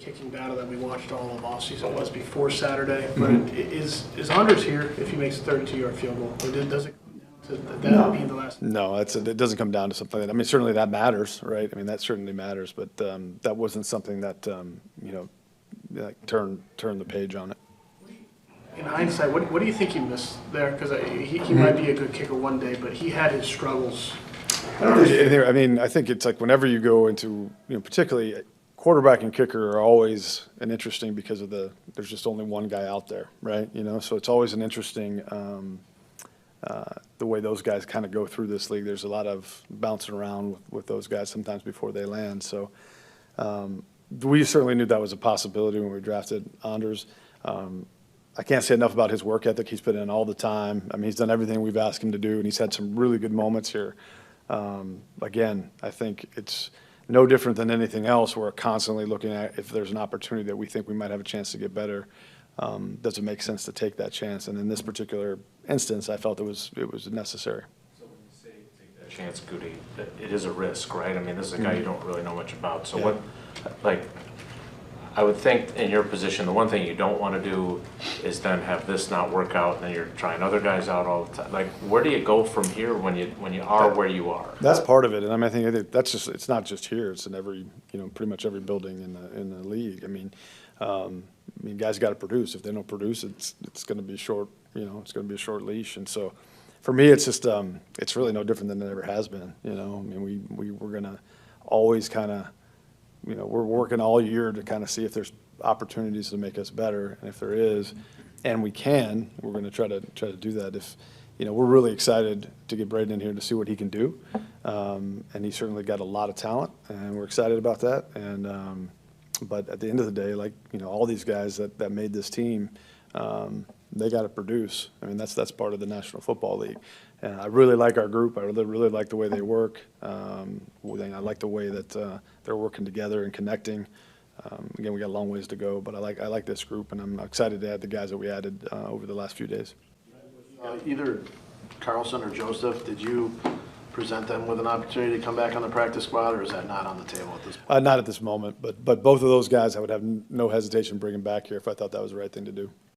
kicking battle that we watched all of offseason was before Saturday. But is Anders here if he makes a 32-yard field goal? Or does it come down to that being the last? No, it doesn't come down to something that, I mean, certainly that matters, right? I mean, that certainly matters, but that wasn't something that, like turned the page on it. In hindsight, what do you think he missed there? Because he might be a good kicker one day, but he had his struggles. I mean, I think it's like whenever you go into, particularly quarterback and kicker are always an interesting because of there's just only one guy out there, right? So it's always an interesting, the way those guys kind of go through this league. There's a lot of bouncing around with those guys sometimes before they land. So we certainly knew that was a possibility when we drafted Anders. I can't say enough about his work ethic. He's put in all the time. I mean, he's done everything we've asked him to do, and he's had some really good moments here. Again, I think it's no different than anything else. We're constantly looking at if there's an opportunity that we think we might have a chance to get better. Does it make sense to take that chance? And in this particular instance, I felt it was necessary. So when you say take that chance, Goody, it is a risk, right? I mean, this is a guy you don't really know much about. So what, like, I would think in your position, the one thing you don't want to do is then have this not work out, and then you're trying other guys out all the time. Like, where do you go from here when you are where you are? That's part of it, and I think that's just, it's not just here. It's in every, pretty much every building in the league. I mean, guys got to produce. If they don't produce, it's going to be short. It's going to be a short leash. And so, for me, it's just it's really no different than it ever has been. I mean, we're going to always kind of. We're working all year to kind of see if there's opportunities to make us better, and if there is, and we can, we're going to try to do that. If we're really excited to get Braden in here to see what he can do, and he's certainly got a lot of talent, and we're excited about that. And but at the end of the day, like all these guys that made this team, they got to produce. I mean, that's part of the National Football League. And I really like our group. I really like the way they work. I like the way that they're working together and connecting. Again, we got a long ways to go, but I like this group, and I'm excited to add the guys that we added over the last few days. Either Carlson or Joseph, did you present them with an opportunity to come back on the practice squad, or is that not on the table at this point? Not at this moment, but both of those guys I would have no hesitation bringing back here if I thought that was the right thing to do.